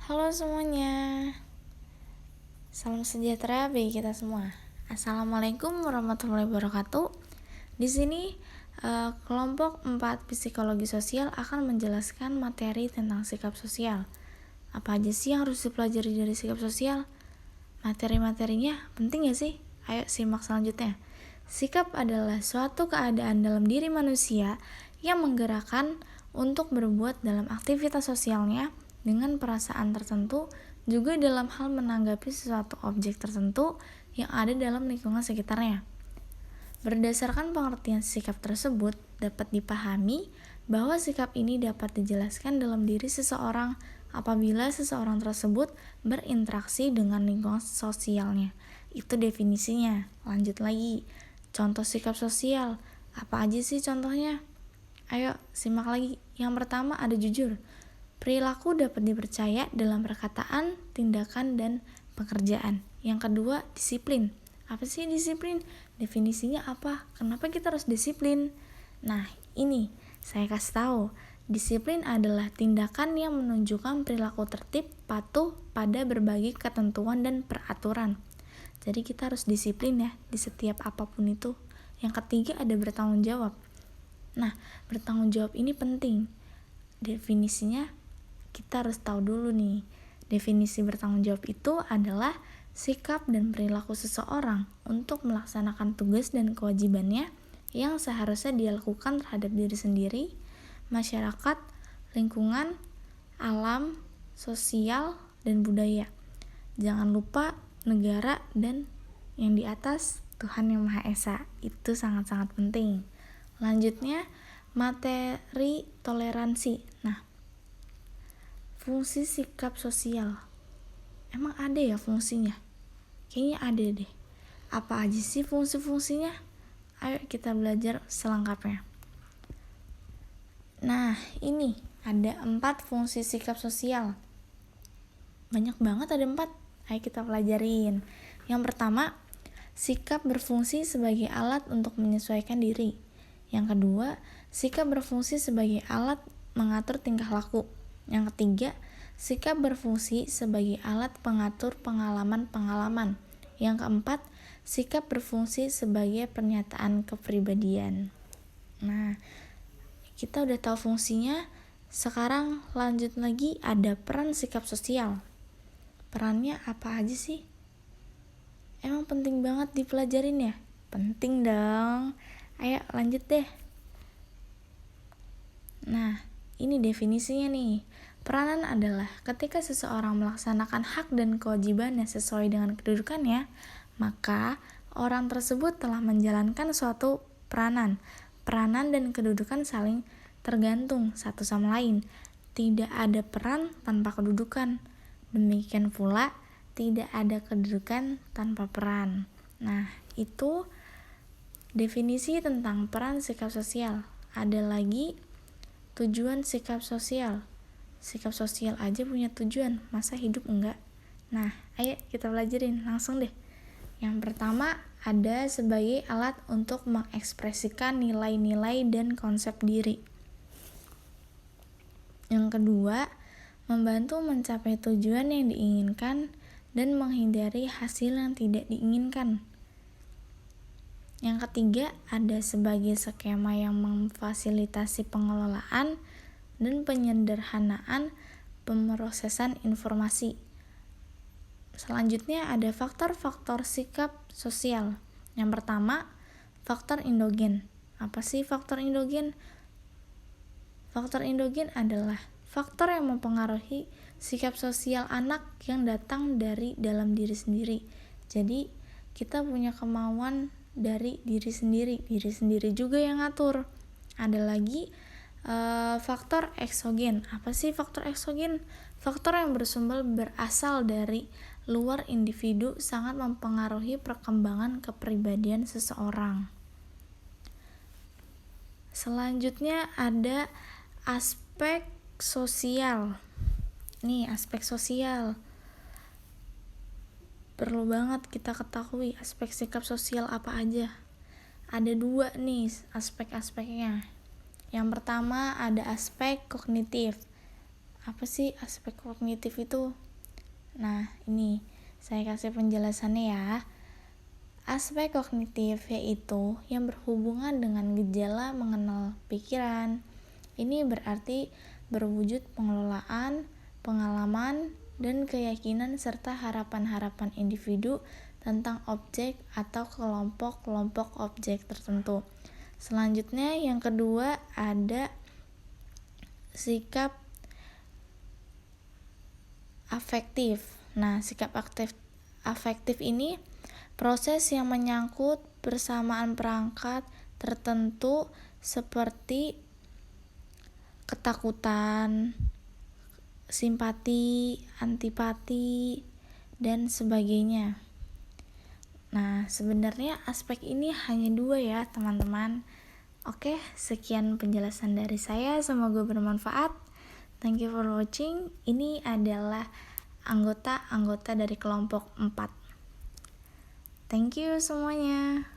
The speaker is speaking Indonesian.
Halo semuanya, salam sejahtera bagi kita semua. Assalamualaikum warahmatullahi wabarakatuh. Di sini kelompok 4 psikologi sosial akan menjelaskan materi tentang sikap sosial. Apa aja sih yang harus dipelajari dari sikap sosial? Materi-materinya penting gak sih? Ayo simak selanjutnya. Sikap adalah suatu keadaan dalam diri manusia yang menggerakkan untuk berbuat dalam aktivitas sosialnya dengan perasaan tertentu, juga dalam hal menanggapi sesuatu objek tertentu yang ada dalam lingkungan sekitarnya. Berdasarkan pengertian sikap tersebut, dapat dipahami bahwa sikap ini dapat dijelaskan dalam diri seseorang apabila seseorang tersebut berinteraksi dengan lingkungan sosialnya. Itu definisinya. Lanjut lagi. Contoh sikap sosial. Apa aja sih contohnya? Ayo simak lagi. Yang pertama ada jujur. Perilaku dapat dipercaya dalam perkataan, tindakan, dan pekerjaan. Yang kedua, disiplin. Apa sih disiplin? Definisinya apa? Kenapa kita harus disiplin? Nah, ini saya kasih tahu. Disiplin adalah tindakan yang menunjukkan perilaku tertib, patuh pada berbagai ketentuan dan peraturan. Jadi kita harus disiplin ya di setiap apapun itu. Yang ketiga ada bertanggung jawab. Nah, bertanggung jawab ini penting. Definisinya kita harus tahu dulu nih. Definisi bertanggung jawab itu adalah sikap dan perilaku seseorang untuk melaksanakan tugas dan kewajibannya yang seharusnya dia lakukan terhadap diri sendiri, masyarakat, lingkungan, alam, sosial, dan budaya. Jangan lupa negara dan yang di atas Tuhan Yang Maha Esa. Itu sangat-sangat penting. Lanjutnya, materi toleransi. Nah, fungsi sikap sosial. Emang ada ya fungsinya? Kayaknya ada deh. Apa aja sih fungsi-fungsinya? Ayo kita belajar selengkapnya. Nah, ini ada 4 fungsi sikap sosial. Banyak banget, ada 4. Ayo kita pelajarin. Yang pertama, sikap berfungsi sebagai alat untuk menyesuaikan diri. Yang kedua, sikap berfungsi sebagai alat mengatur tingkah laku. Yang ketiga, sikap berfungsi sebagai alat pengatur pengalaman-pengalaman. Yang keempat, sikap berfungsi sebagai pernyataan kepribadian. Nah, kita udah tahu fungsinya. Sekarang lanjut lagi, ada peran sikap sosial. Perannya apa aja sih? Emang penting banget dipelajarin ya? Penting dong. Ayo lanjut deh. Nah, ini definisinya nih. Peranan adalah ketika seseorang melaksanakan hak dan kewajibannya sesuai dengan kedudukannya, maka orang tersebut telah menjalankan suatu peranan. Peranan dan kedudukan saling tergantung satu sama lain. Tidak ada peran tanpa kedudukan. Demikian pula, tidak ada kedudukan tanpa peran. Nah, itu definisi tentang peran sikap sosial. Ada lagi tujuan sikap sosial. Sikap sosial aja punya tujuan, masa hidup enggak? Nah, ayo kita pelajarin langsung deh. Yang pertama, ada sebagai alat untuk mengekspresikan nilai-nilai dan konsep diri. Yang kedua, membantu mencapai tujuan yang diinginkan dan menghindari hasil yang tidak diinginkan. Yang ketiga, ada sebagai skema yang memfasilitasi pengelolaan dan penyederhanaan pemrosesan informasi. Selanjutnya ada faktor-faktor sikap sosial. Yang pertama, faktor endogen. Apa sih faktor endogen? Faktor endogen adalah faktor yang mempengaruhi sikap sosial anak yang datang dari dalam diri sendiri. Jadi, kita punya kemauan dari diri sendiri juga yang ngatur. Ada lagi faktor eksogen. Apa sih faktor eksogen? Faktor yang berasal dari luar individu sangat mempengaruhi perkembangan kepribadian seseorang. Selanjutnya ada aspek sosial. Nih, aspek sosial. Perlu banget kita ketahui aspek sikap sosial apa aja. Ada 2 nih aspek-aspeknya. Yang pertama ada aspek kognitif. Apa sih aspek kognitif itu? Nah, ini saya kasih penjelasannya ya. Aspek kognitif yaitu yang berhubungan dengan gejala mengenal pikiran. Ini berarti berwujud pengelolaan, pengalaman, dan keyakinan serta harapan-harapan individu tentang objek atau kelompok-kelompok objek tertentu. Selanjutnya yang kedua ada sikap afektif. Nah, sikap afektif ini proses yang menyangkut persamaan perangkat tertentu seperti ketakutan, simpati, antipati, dan sebagainya. Nah, sebenarnya aspek ini hanya 2 ya, teman-teman. Oke, sekian penjelasan dari saya, semoga bermanfaat. Thank you for watching. Ini adalah anggota-anggota dari kelompok 4. Thank you semuanya.